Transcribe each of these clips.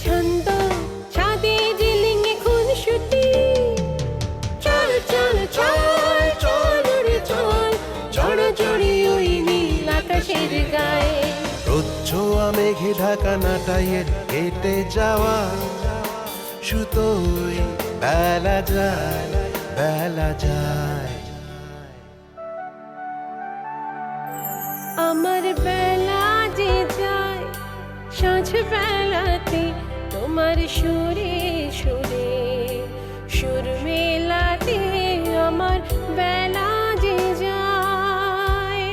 ছন্দ ছাদে জিলিঙে খুনসুটি চল চল চল চল রে চল জড় জড়ি ওই নীল আকাশের গায়ে রোচ্ছোয়া মেঘে ঢাকা নাটাইয়ের কেটে যাওয়া সুতোই বেলা যায় বেলা যায়। আমার বেলা যে যায় সাঁঝ বেলাতে তোমার সুরে সুরে সুর মেলাতে আমার বেলা যে যায়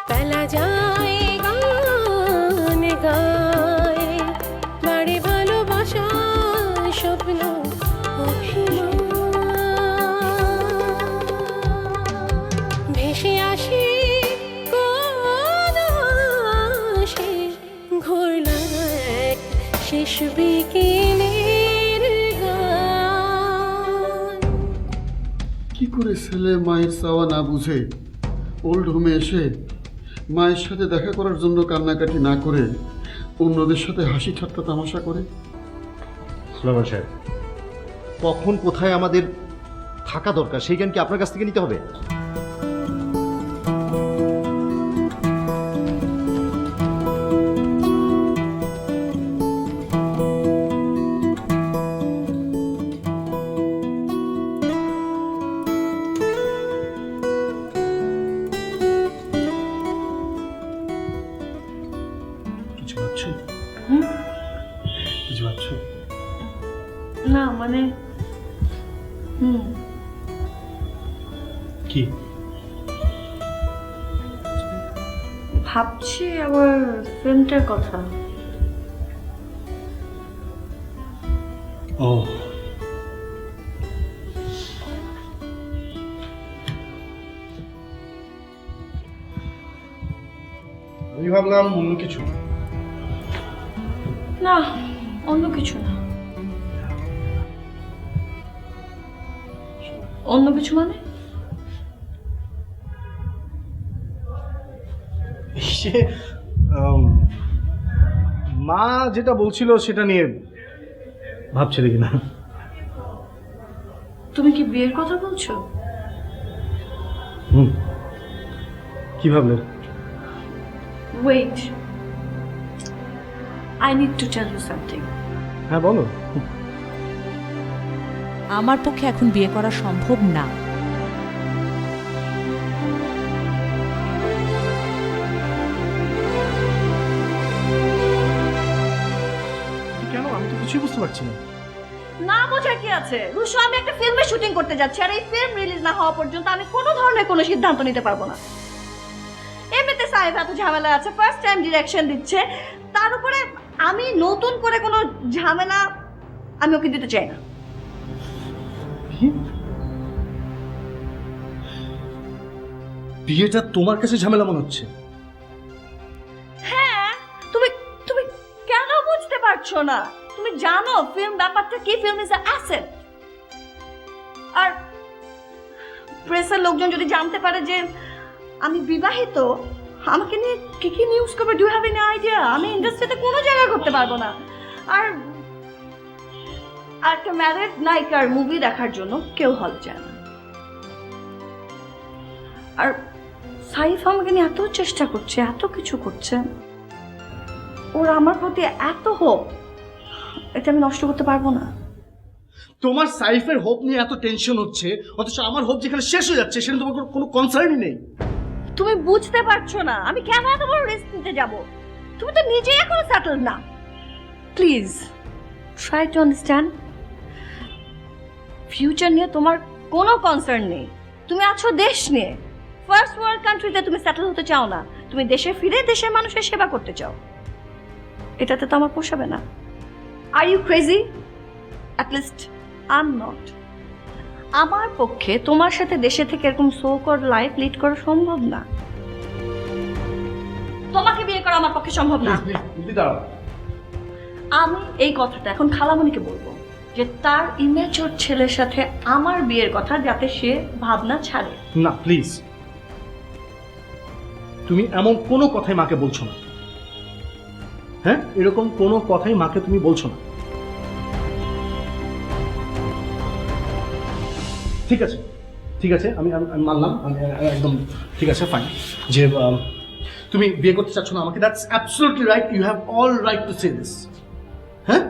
বেলা যায় গান গায় বাড়ি ভালোবাসা স্বপ্ন ভেসে আসে কোন আসে ঘোরলা এক শেষ বিকেলের গান। কি করে ছেলে মায়ের চাওয়া না বুঝে ওল্ড হোমে এসে মায়ের সাথে দেখা করার জন্য কান্নাকাটি না করে অন্যদের সাথে হাসি ঠাট্টা তামাশা করে? সুলেমান সাহেব, কখন কোথায় আমাদের থাকা দরকার সেই জ্ঞান কি আপনার কাছ থেকে নিতে হবে? কিছু ভাবছো? কিছু ভাবছো? না মানে কি ভাবছি আবার ফিল্মটার কথা। ও আমি ভাবলাম অন্য কিছু। না, অন্য কিছু না। অন্য কিছু মানে? মা যেটা বলছিল সেটা নিয়ে ভাবছিলে কিনা? তুমি কি বিয়ের কথা বলছো? কি ভাবলেন? Wait, I need to tell you something. হ্যাঁ বলো। আমার পক্ষে এখন বিয়ে করা সম্ভব না। কেন? আমি তো কিছুই বুঝতে পারছি না। না বোঝার কি আছে রুশো, আমি একটা ফিল্মে শুটিং করতে যাচ্ছি আর এই ফিল্ম রিলিজ না হওয়া পর্যন্ত আমি কোনো ধরনের কোনো সিদ্ধান্ত নিতে পারবো না। এমনিতে সাহেব এত ঝামেলা আছে, ফার্স্ট টাইম ডিরেকশন দিচ্ছে, তার উপরে আমি নতুন করে কোনো ঝামেলা আমি ওকে দিতে চাই না। বিয়েটা তোমার কাছে ঝামেলা মনে হচ্ছে? হ্যাঁ, তুমি তুমি কেন বুঝতে পারছো না? তুমি জানো ফিল্ম ব্যাপারটা কি? Film is a asset. আর প্রেসের লোকজন যদি জানতে পারে যে আমি বিবাহিত, আমাকে নিয়ে কি কি নিউজ করবে? Do have any idea? আমি ইন্ডাস্ট্রিতে কোনো জায়গা করতে পারবো না। আর একটা ম্যারেড নায়িকার মুভি দেখার জন্য কেউ হল যায় না। আর সাইফ আমাকে নিয়ে এত চেষ্টা করছে, এত কিছু করছে, ওর আমার প্রতি এত হোপ, এটা আমি নষ্ট করতে পারবো না। তোমার সাইফের হোপ নিয়ে এত টেনশন হচ্ছে, অথচ আমার হোপ যেখানে শেষ হয়ে যাচ্ছে সেখানে তোমার কোনো কনসার্নই নেই। তুমি বুঝতে পারছো না আমি কেন এত বড় রিস্ক নিতে যাব? তুমি তো নিজেই এখনো সেটেল না। Please try to understand. Future নিয়ে তোমার কোনো কনসার্ন নেই। তুমি আছো দেশ নিয়ে। ফার্স্ট ওয়ার্ল্ড কান্ট্রিতে তুমি সেটেল হতে চাও না, তুমি দেশে ফিরে দেশের মানুষের সেবা করতে চাও। এটাতে তো আমার পোষাবে না। Are you crazy? At least I am not. আমার পক্ষে তোমার সাথে দেশে থেকে এরকম সো কল্ড লাইফ লিড করা সম্ভব না। তোমাকে বিয়ে করা আমার পক্ষে সম্ভব না। আমি এই কথাটা এখন খালামণিকে বলবো যে তার ইমেচুর ছেলের সাথে আমার বিয়ের কথা, যাতে সে ভাবনা ছাড়ে। না প্লিজ, তুমি এমন কোনো কথাই মাকে বলছো না। হ্যাঁ, এরকম কোনো কথাই মাকে তুমি বলছো না। ঠিক আছে, ঠিক আছে, আমি আমি মানলাম, আমি একদম ঠিক আছে, ফাইন, যে তুমি বিয়ে করতে চাচ্ছ না আমাকে, that's absolutely right, you have all right to say this. হ্যাঁ,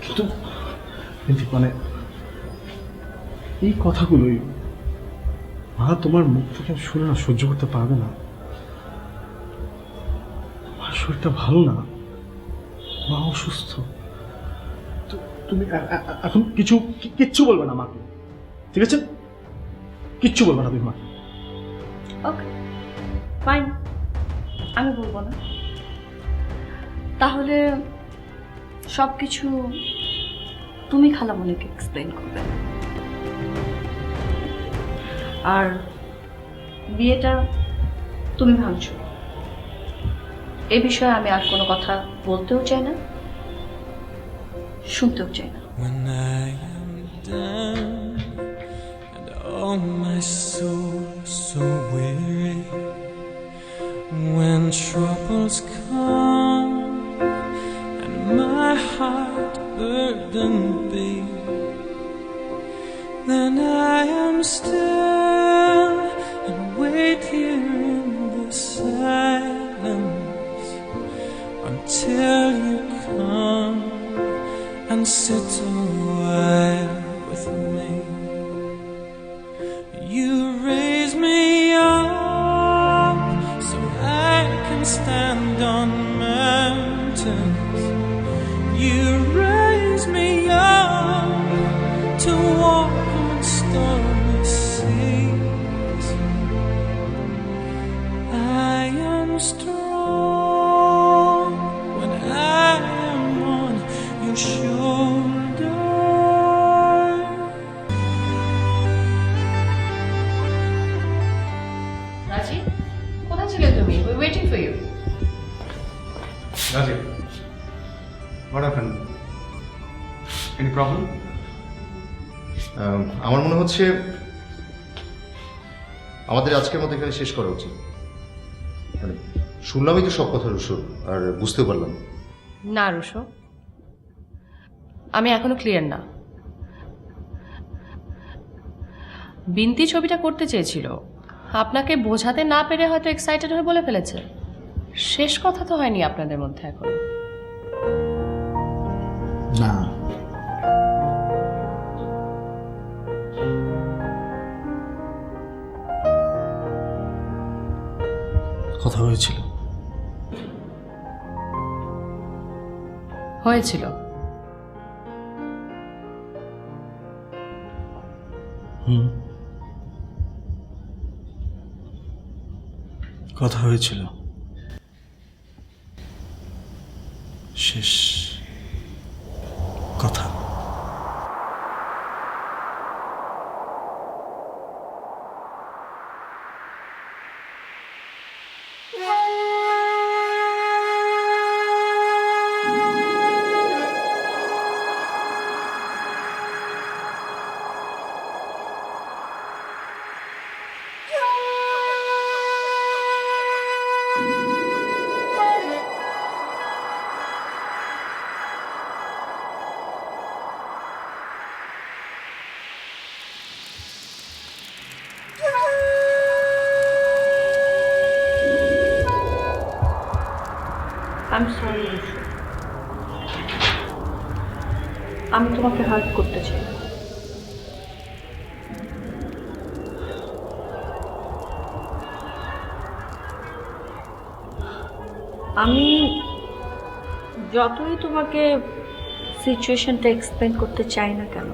কিন্তু মানে এই কথাগুলোই মা তোমার মুখ থেকে শুনে না সহ্য করতে পারবে না। মার শরীরটা ভালো না, মা অসুস্থ, তুমি এখন কিচ্ছু বলবে না মাকে, ঠিক আছে? কিচ্ছু বলবে না তুমি মাকে। ওকে, ফাইন, আমি বলবো না। তাহলে সব কিছু তুমি খালামণিকে এক্সপ্লেন করবে, আর বিয়েটা তুমি ভাঙছো, এ বিষয়ে আমি আর কোনো কথা বলতেও চাই না, শুনতেও চাই না। When I am down and oh my soul so weary, when troubles come and my heart burdened be, then I am still and wait here in the silence until you come and sit a while with me. You raise me up so I can stand on mountains. You raise me up to walk on stormy seas. I am strong when I am on your shoulder. রাজি, কোথায় ছিলে তুমি? We were waiting for you. Rajiv, what happened? Any problem? আমার মনে হচ্ছে আমাদের আজকের মতো এখানে শেষ করা উচিত। মানে শুনলামই তো সব কথা রুশো, আর বুঝতেও পারলাম। না রুশো, আমি এখনো ক্লিয়ার না। বিন্তি ছবিটা করতে চেয়েছিল, আপনাকে বোঝাতে না পেরে হয়তো এক্সাইটেড হয়ে বলে ফেলেছে। শেষ কথা তো হয়নি আপনাদের মধ্যে এখন। না, কথা হয়েছিল। হয়েছিল। কথা হয়েছিল, শেষ কথা। I'm sorry, Russo. আমি তোমাকে হার্ট করতে চাই। আমি যতই তোমাকে সিচুয়েশনটা এক্সপ্লেন করতে চাই না কেন,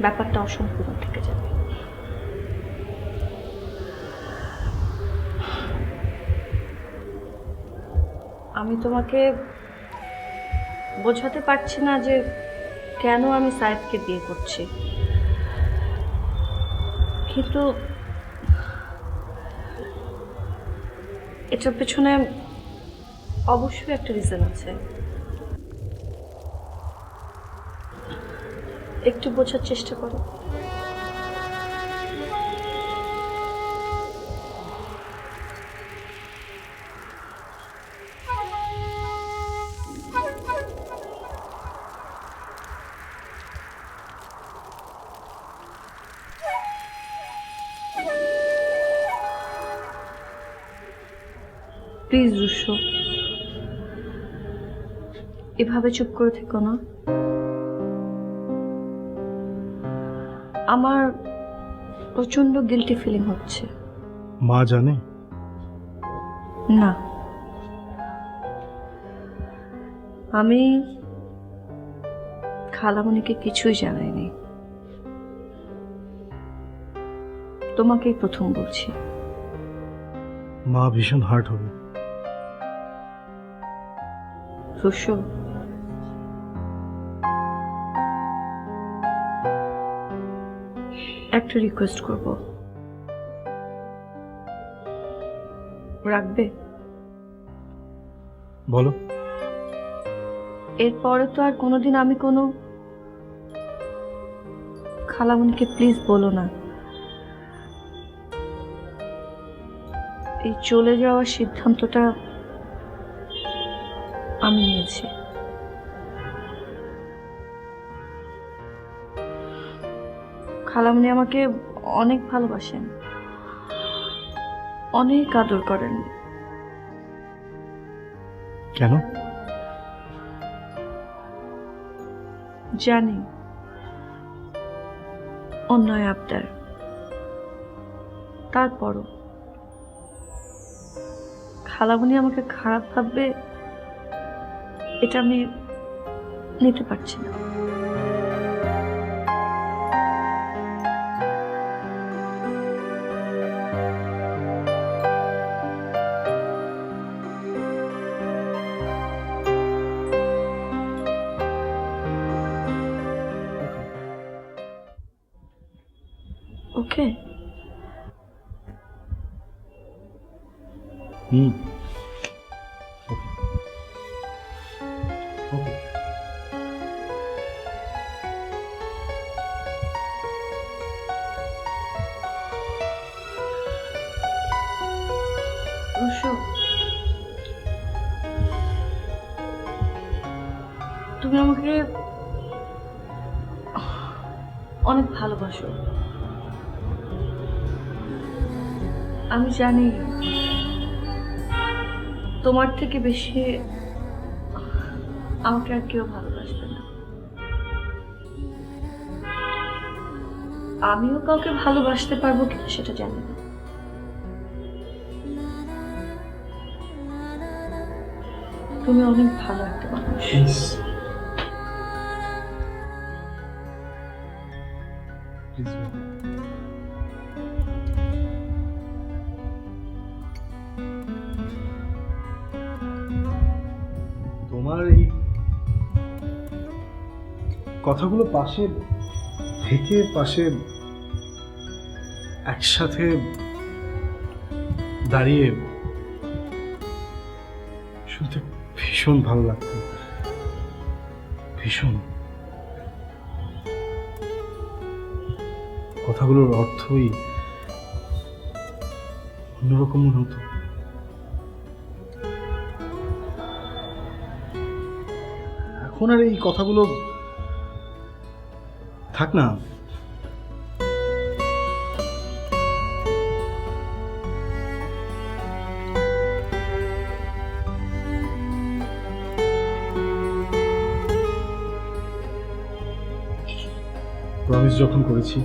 ব্যাপারটা অসম্পূর্ণ থেকে যাবে। আমি তোমাকে বোঝাতে পারছি না যে কেন আমি সায়েদকে বিয়ে করছি, কিন্তু এটার পেছনে অবশ্যই একটা রিজন আছে। একটু বোঝার চেষ্টা করো। প্লিজ রুশো, এভাবে চুপ করে থেকো না। আমার প্রচন্ড গিল্টি ফিলিং হচ্ছে। মা জানে? না, আমি খালামণিকে কিছুই জানাইনি, তোমাকেই প্রথম বলছি। মা ভীষণ হার্ট হবে। রুশো, একটা রিকোয়েস্ট করব, রাখবে? বলো। এরপরে তো আর কোনোদিন আমি কোনো খালামণিকে প্লিজ বলো না। এই চলে যাওয়ার সিদ্ধান্তটা আমি নিয়েছি। খালামণি আমাকে অনেক ভালোবাসেন, অনেক আদর করেন। কেন? জানি অন্যায় আবদার, তারপরও খালামণি আমাকে খারাপ ভাববে এটা আমি নিতে পারছি না। ওকে, হুম, ওকে। রুশো, তুমি আমাকে অনেক ভালোবাসো। আমি জানি তোমার থেকে বেশি আমাকে আর কেউ ভালোবাসবে না। আমিও কাউকে ভালোবাসতে পারবো কিনা সেটা জানি না। তুমি অনেক ভালো একটা মানুষ। তোমার এই কথাগুলো পাশে থেকে পাশে একসাথে দাঁড়িয়ে শুনতে ভীষণ ভালো লাগতো, ভীষণ। কথাগুলোর অর্থই অন্যরকম মনে হতো। এখন আর এই কথাগুলো থাক না। প্রমিস যখন করেছি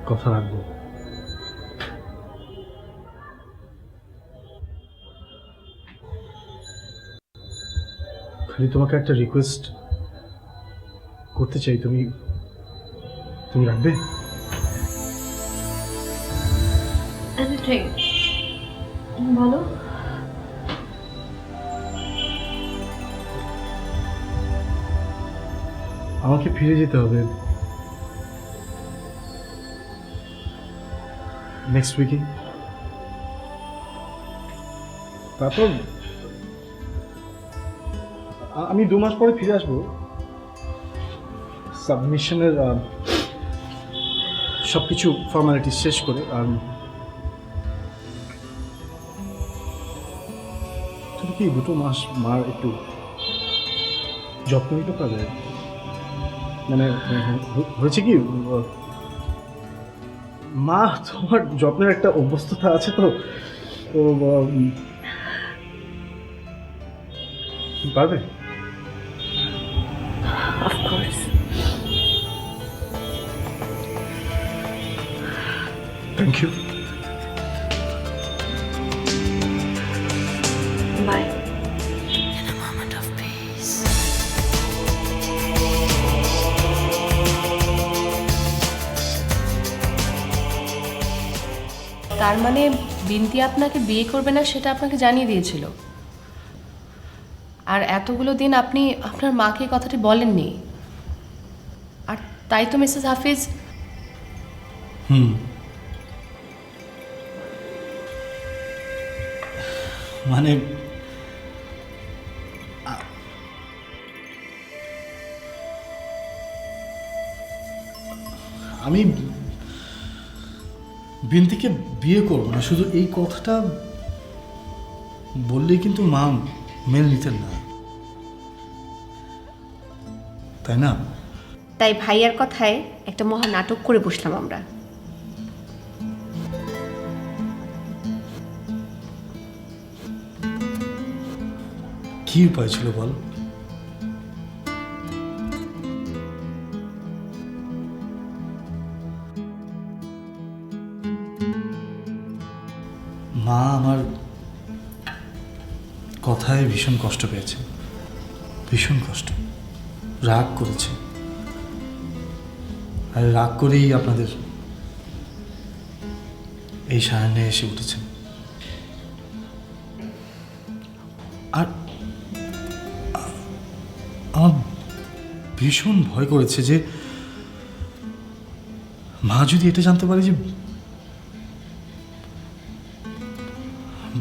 কথা রাখবো। খালি তোমাকে একটা রিকোয়েস্ট করতে চাই, তুমি রাখবে? বলো। আমাকে ফিরে যেতে হবে নেক্সট উইকে। তারপর আমি 2 মাস পরে ফিরে আসবো। সাবমিশনের সবকিছু ফর্মালিটি শেষ করে। আর তুমি কি 2 মাস মার একটু যত্ন নিতে পারবে? মানে হয়েছে কি, মা, তোমার যত্নের একটা অভ্যস্ততা আছে তো তো পারবে? অফকোর্স। Thank you. বাই। তার মানে বিন্তি আপনাকে বিয়ে করবে না সেটা আপনাকে জানিয়ে দিয়েছিল, আর এতগুলো দিন আপনি আপনার মাকে এই কথাটি বলেননি, আর তাই তো মিসেস হাফিজ। মানে আমি বিন্তিকে বিয়ে করবো না, শুধু এই কথাটা বললেই কিন্তু মা মেনে নিতেন না, তাই না? তাই ভাইয়ার কথায় একটা মহা নাটক করে বসলাম আমরা। কি উপায় ছিল বল? মা আমার কথায় ভীষণ কষ্ট পেয়েছে, ভীষণ কষ্ট, রাগ করেছে, আর রাগ করেই আপনাদের এই সায়ানে এসে উঠেছে। আর আমার ভীষণ ভয় করেছে যে মা যদি এটা জানতে পারে যে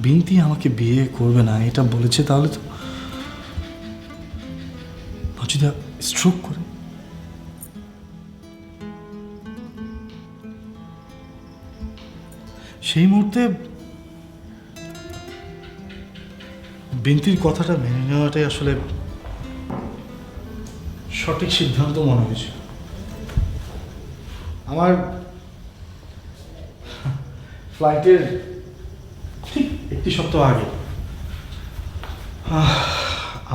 বিন্তি আমাকে বিয়ে করবে না এটা বলেছে, তাহলে তো যদি স্ট্রোক করে। সেই মুহূর্তে বিন্তির কথাটা মেনে নেওয়াটাই আসলে সঠিক সিদ্ধান্ত মনে হয়েছে আমার। ফ্লাইটের ঠিক 1 সপ্তাহ আগে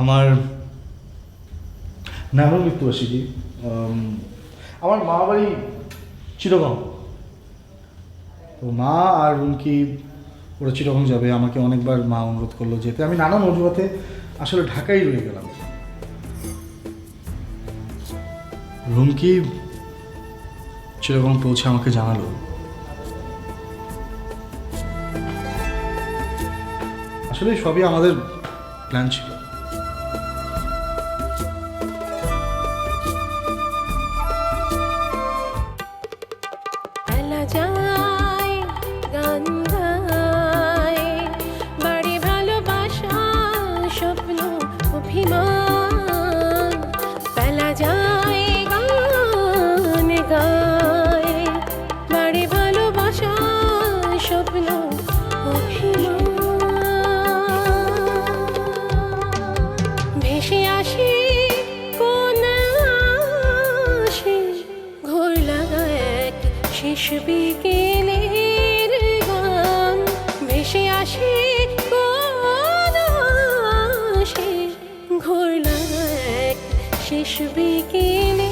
আমার নানুর মৃত্যুবার্ষিকী। আমার মা বাড়ি চিটাগং, তো মা আর রুমকি ওরা চিটাগং যাবে, আমাকে অনেকবার মা অনুরোধ করলো যেতে, আমি নানান অজুহাতে আসলে ঢাকায় রয়ে গেলাম। রুমকি চিটাগং পৌঁছে আমাকে জানালো আসলে সবই আমাদের প্ল্যান ছিল। বেলা যায় গান গায়, বাড়ি ভালোবাসা স্বপ্ন অভিমান। বেলা যায় গান গায়, বাড়ি ভালোবাসা স্বপ্ন অভিমান। ভেসে আসি কোন আসে, ঘোর লাগা এক শেষ বিকেলের গান। ভেসে আসি কোন আসে, ঘোর লাগা এক শেষ বিকেলে